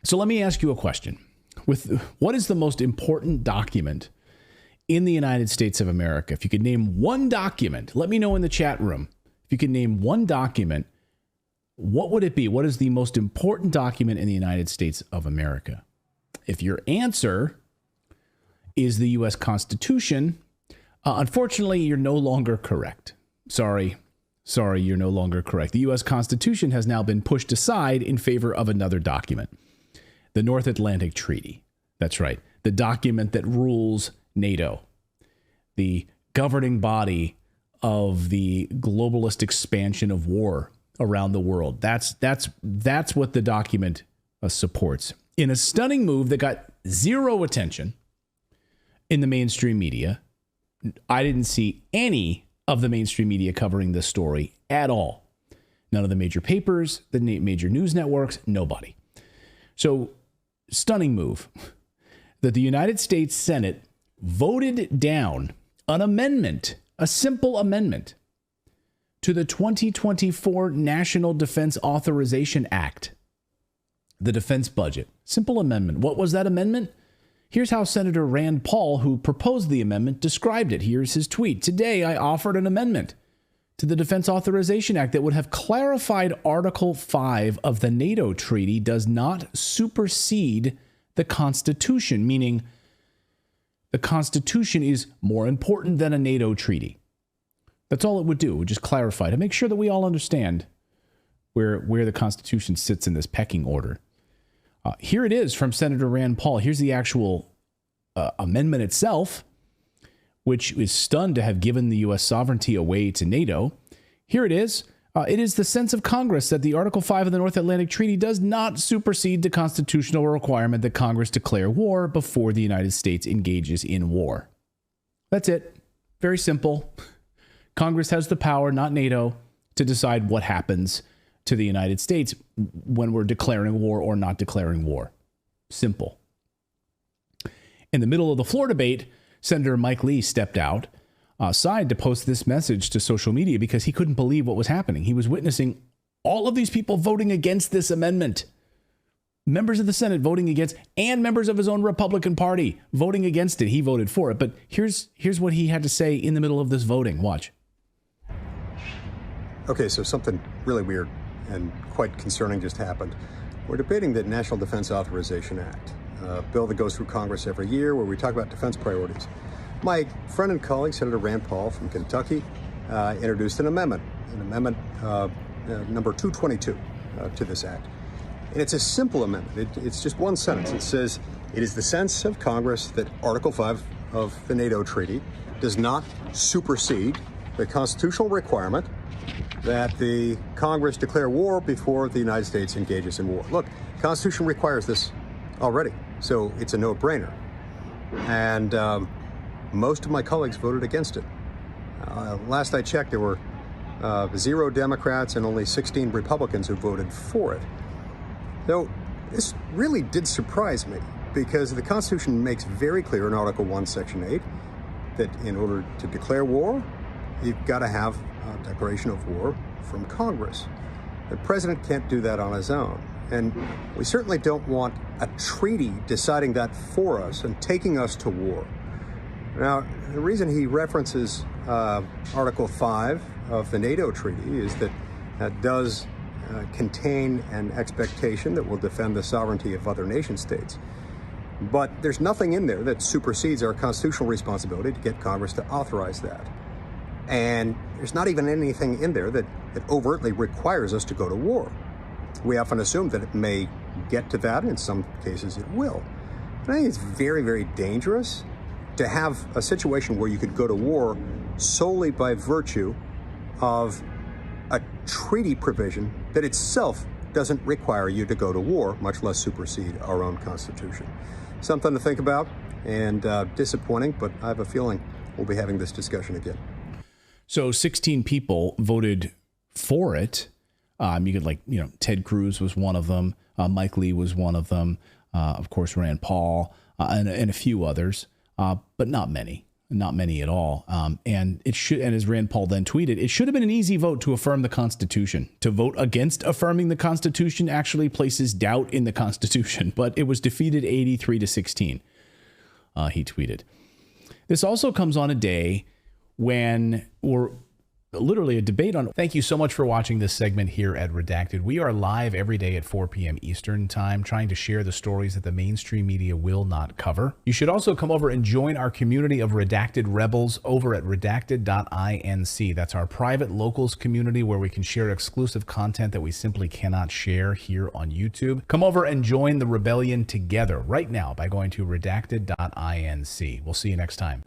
So let me ask you a question. What is the most important document in the United States of America? If you could name one document, let me know in the chat room. If you could name one document, what would it be? What is the most important document in the United States of America? If your answer is the U.S. Constitution, unfortunately, you're no longer correct. Sorry, you're no longer correct. The U.S. Constitution has now been pushed aside in favor of another document, the North Atlantic Treaty. That's right, the document that rules NATO, the governing body of the globalist expansion of war around the world. That's what the document supports. In a stunning move that got zero attention in the mainstream media, I didn't see any of the mainstream media covering this story at all. None of the major papers, the major news networks, nobody. So, stunning move that the United States Senate voted down an amendment, a simple amendment to the 2024 National Defense Authorization Act, the defense budget. Simple amendment. What was that amendment? Here's how Senator Rand Paul, who proposed the amendment, described it. Here's his tweet. Today, I offered an amendment to the Defense Authorization Act that would have clarified Article 5 of the NATO treaty does not supersede the Constitution, meaning the Constitution is more important than a NATO treaty. That's all it would do. It would just clarify to make sure that we all understand where the Constitution sits in this pecking order. Here it is from Senator Rand Paul. Here's the actual amendment itself, which is stunned to have given the U.S. sovereignty away to NATO. Here it is. It is the sense of Congress that the Article 5 of the North Atlantic Treaty does not supersede the constitutional requirement that Congress declare war before the United States engages in war. That's it. Very simple. Congress has the power, not NATO, to decide what happens to the United States when we're declaring war or not declaring war. Simple. In the middle of the floor debate, Senator Mike Lee stepped outside to post this message to social media because he couldn't believe what was happening. He was witnessing all of these people voting against this amendment. Members of the Senate voting against, and members of his own Republican Party voting against it. He voted for it. But here's what he had to say in the middle of this voting. Watch. Okay, so something really weird and quite concerning just happened. We're debating the National Defense Authorization Act, a bill that goes through Congress every year where we talk about defense priorities. My friend and colleague, Senator Rand Paul from Kentucky, introduced an amendment number 222 to this act. And it's a simple amendment. It's just one sentence. It says, it is the sense of Congress that Article 5 of the NATO treaty does not supersede the constitutional requirement that the Congress declare war before the United States engages in war. Look, the Constitution requires this already, so it's a no-brainer. And most of my colleagues voted against it. Last I checked, there were 0 Democrats and only 16 Republicans who voted for it. So this really did surprise me because the Constitution makes very clear in Article 1, Section 8, that in order to declare war, you've got to have a declaration of war from Congress. The president can't do that on his own. And we certainly don't want a treaty deciding that for us and taking us to war. Now, the reason he references Article 5 of the NATO treaty is that that does contain an expectation that we'll defend the sovereignty of other nation states. But there's nothing in there that supersedes our constitutional responsibility to get Congress to authorize that. And there's not even anything in there that overtly requires us to go to war. We often assume that it may get to that, and in some cases it will. But I think it's very, very dangerous to have a situation where you could go to war solely by virtue of a treaty provision that itself doesn't require you to go to war, much less supersede our own Constitution. Something to think about, and disappointing, but I have a feeling we'll be having this discussion again. So 16 people voted for it. You could Ted Cruz was one of them. Mike Lee was one of them. Of course, Rand Paul and a few others, but not many. not many at all. And it should, and as Rand Paul then tweeted, it should have been an easy vote to affirm the Constitution. To vote against affirming the Constitution actually places doubt in the Constitution, but it was defeated 83-16. He tweeted. This also comes on a day when we're literally a debate on. Thank you so much for watching this segment here at Redacted. We are live every day at 4 p.m. Eastern time, trying to share the stories that the mainstream media will not cover. You should also come over and join our community of Redacted Rebels over at redacted.inc. That's our private locals community where we can share exclusive content that we simply cannot share here on YouTube. Come over and join the rebellion together right now by going to redacted.inc. We'll see you next time.